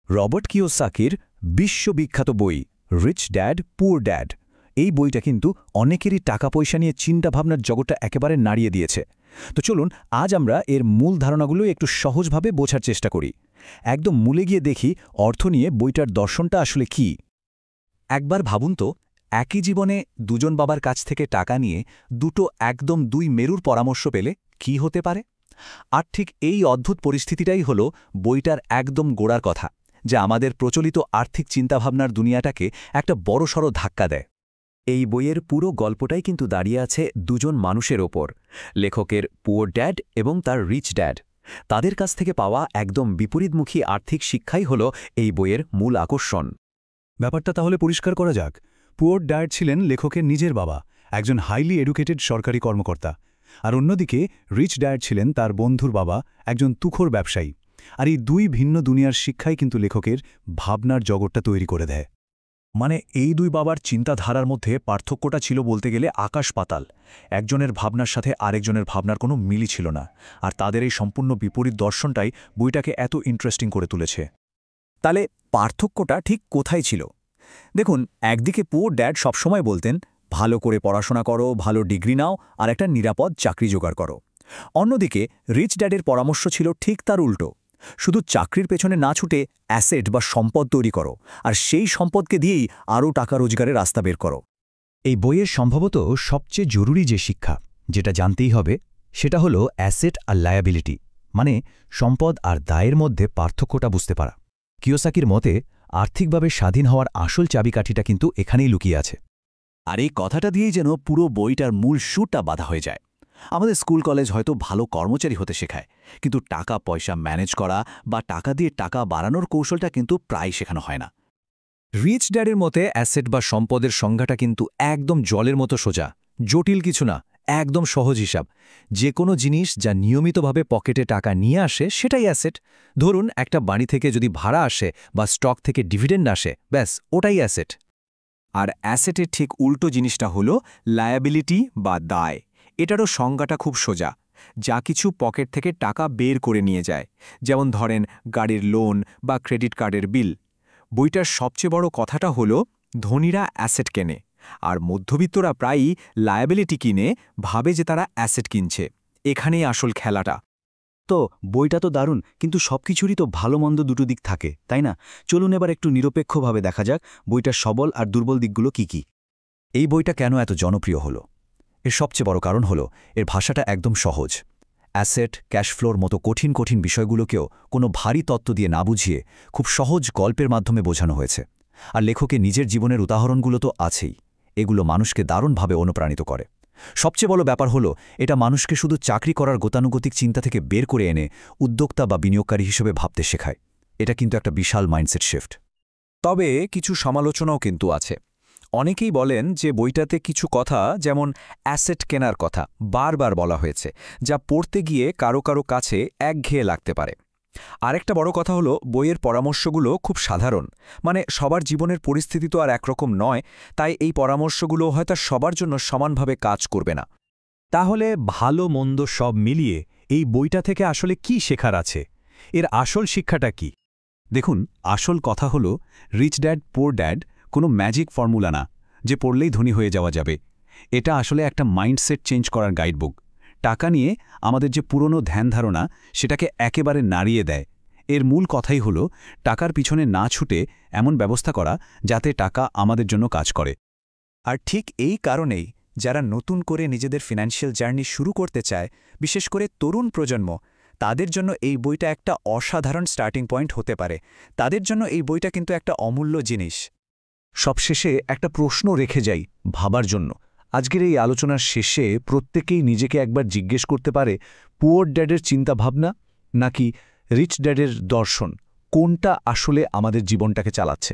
Robert কিওসাকির বিশ্ববিখ্যাত বই rich dad poor dad. এই বইটা কিন্তু অনেকেরই টাকা পয়সা নিয়ে চিন্তাভাবনার জগৎটা একেবারে নাড়িয়ে দিয়েছে। তো চলুন আজ আমরা এর মূল ধারণাগুলো একটু সহজভাবে বোঝার চেষ্টা করি। একদম মূলে গিয়ে দেখি অর্থ নিয়ে বইটার দর্শনটা আসলে কি। একবার ভাবুন তো, একই জীবনে দুজন বাবার কাছ থেকে টাকা নিয়ে দুটো একদম দুই মেরুর পরামর্শ পেলে কি হতে পারে। আর ঠিক এই অদ্ভুত পরিস্থিতিটাই হল বইটার একদম গোড়ার কথা, যা আমাদের প্রচলিত আর্থিক চিন্তাভাবনার দুনিয়াটাকে একটা বড়সড় ধাক্কা দেয়। এই বইয়ের পুরো গল্পটাই কিন্তু দাঁড়িয়ে আছে দুজন মানুষের ওপর, লেখকের পুয়ার ড্যাড এবং তার রিচ ড্যাড। তাদের কাছ থেকে পাওয়া একদম বিপরীতমুখী আর্থিক শিক্ষাই হল এই বইয়ের মূল আকর্ষণ। ব্যাপারটা তাহলে পরিষ্কার করা যাক। পুয়ার ড্যাড ছিলেন লেখকের নিজের বাবা, একজন হাইলি এডুকেটেড সরকারি কর্মকর্তা। আর অন্যদিকে রিচ ড্যাড ছিলেন তার বন্ধুর বাবা, একজন তুখোর ব্যবসায়ী। আর এই দুই ভিন্ন দুনিয়ার শিক্ষাই কিন্তু লেখকের ভাবনার জগৎটা তৈরি করে দেয়। মানে এই দুই বাবার চিন্তাধারার মধ্যে পার্থক্যটা ছিল বলতে গেলে আকাশ পাতাল। একজনের ভাবনার সাথে আরেকজনের ভাবনার কোনো মিলই ছিল না, আর তাদের এই সম্পূর্ণ বিপরীত দর্শনটাই বইটাকে এত ইন্টারেস্টিং করে তুলেছে। তাহলে পার্থক্যটা ঠিক কোথায় ছিল? দেখুন, একদিকে পুয়ার ড্যাড সবসময় বলতেন, ভালো করে পড়াশোনা করো, ভালো ডিগ্রি নাও, আর একটা নিরাপদ চাকরি জোগাড় করো। অন্যদিকে রিচ ড্যাডের পরামর্শ ছিল ঠিক তার উল্টো, শুধু চাকরির পেছনে না ছুটে অ্যাসেট বা সম্পদ তৈরি করো, আর সেই সম্পদকে দিয়েই আরও টাকা রোজগারের রাস্তা বের করো। এই বইয়ের সম্ভবত সবচেয়ে জরুরি যে শিক্ষা, যেটা জানতেই হবে, সেটা হলো অ্যাসেট আর লায়াবিলিটি, মানে সম্পদ আর দায়ের মধ্যে পার্থক্যটা বুঝতে পারা। কিওসাকির মতে আর্থিকভাবে স্বাধীন হওয়ার আসল চাবিকাঠিটা কিন্তু এখানেই লুকিয়ে আছে। আর এই কথাটা দিয়েই যেন পুরো বইটার মূল সুরটা বাঁধা হয়ে যায়। আমাদের স্কুল কলেজ হয়তো ভালো কর্মচারী হতে শেখায়, কিন্তু টাকা পয়সা ম্যানেজ করা বা টাকা দিয়ে টাকা বাড়ানোর কৌশলটা কিন্তু প্রায় শেখানো হয় না। রিচ ড্যাডের মতে অ্যাসেট বা সম্পদের সংজ্ঞাটা কিন্তু একদম জলের মতো সোজা, জটিল কিছু না, একদম সহজ হিসাব। যে কোনো জিনিস যা নিয়মিতভাবে পকেটে টাকা নিয়ে আসে সেটাই অ্যাসেট। ধরুন, একটা বাড়ি থেকে যদি ভাড়া আসে বা স্টক থেকে ডিভিডেন্ড আসে, ব্যাস ওটাই অ্যাসেট। আর অ্যাসেটের ঠিক উল্টো জিনিসটা হলো লায়াবিলিটি বা দায়। এটারও সংজ্ঞাটা খুব সোজা, যা কিছু পকেট থেকে টাকা বের করে নিয়ে যায়, যেমন ধরেন গাড়ির লোন বা ক্রেডিট কার্ডের বিল। বইটার সবচেয়ে বড় কথাটা হলো ধনীরা অ্যাসেট কেনে, আর মধ্যবিত্তরা প্রায়ই লায়াবিলিটি কিনে, ভাবে যে তারা অ্যাসেট কিনছে। এখানেই আসল খেলাটা। তো বইটা তো দারুণ, কিন্তু সবকিছুরই তো ভালো মন্দ দুটো দিক থাকে, তাই না? চলুন এবার একটু নিরপেক্ষভাবে দেখা যাক বইটার সবল আর দুর্বল দিকগুলো কি কি। এই বইটা কেন এত জনপ্রিয় হলো? এর সবচেয়ে বড় কারণ হলো এর ভাষাটা একদম সহজ। অ্যাসেট, ক্যাশফ্লোর মতো কঠিন কঠিন বিষয়গুলোকেও কোনো ভারী তত্ত্ব দিয়ে না বুঝিয়ে খুব সহজ গল্পের মাধ্যমে বোঝানো হয়েছে। আর লেখকের নিজের জীবনের উদাহরণগুলো তো আছেই। এগুলো মানুষকে দারুণভাবে অনুপ্রাণিত করে। সবচেয়ে বড় ব্যাপার হলো এটা মানুষকে শুধু চাকরি করার গতানুগতিক চিন্তা থেকে বের করে এনে উদ্যোক্তা বা বিনিয়োগকারী হিসেবে ভাবতে শেখায়। এটা কিন্তু একটা বিশাল মাইন্ডসেট শিফট। তবে কিছু সমালোচনাও কিন্তু আছে। অনেকেই বলেন যে বইটাতে কিছু কথা, যেমন অ্যাসেট কেনার কথা বারবার বলা হয়েছে, যা পড়তে গিয়ে কারো কারো কাছে একঘেয়ে লাগতে পারে। আরেকটা বড় কথা হলো বইয়ের পরামর্শগুলো খুব সাধারণ, মানে সবার জীবনের পরিস্থিতি তো আর একরকম নয়, তাই এই পরামর্শগুলো হয়তো সবার জন্য সমানভাবে কাজ করবে না। তাহলে ভালো মন্দ সব মিলিয়ে এই বইটা থেকে আসলে কি শেখার আছে? এর আসল শিক্ষাটা কি? দেখুন, আসল কথা হলো রিচ ড্যাড পুয়ার ড্যাড কোনো ম্যাজিক ফর্মুলা না যে পড়লেই ধনী হয়ে যাওয়া যাবে। এটা আসলে একটা মাইন্ডসেট চেঞ্জ করার গাইডবুক। টাকা নিয়ে আমাদের যে পুরনো ধ্যান ধারণা, সেটাকে একেবারে নাড়িয়ে দেয়। এর মূল কথাই হলো টাকার পিছনে না ছুটে এমন ব্যবস্থা করা যাতে টাকা আমাদের জন্য কাজ করে। আর ঠিক এই কারণেই যারা নতুন করে নিজেদের ফিন্যান্সিয়াল জার্নি শুরু করতে চায়, বিশেষ করে তরুণ প্রজন্ম, তাদের জন্য এই বইটা একটা অসাধারণ স্টার্টিং পয়েন্ট হতে পারে। তাদের জন্য এই বইটা কিন্তু একটা অমূল্য জিনিস। সবশেষে একটা প্রশ্ন রেখে যাই ভাবার জন্য। আজকের এই আলোচনার শেষে প্রত্যেকেই নিজেকে একবার জিজ্ঞেস করতে পারে, পুয়ার ড্যাডের চিন্তাভাবনা নাকি রিচ ড্যাডের দর্শন, কোনটা আসলে আমাদের জীবনটাকে চালাচ্ছে?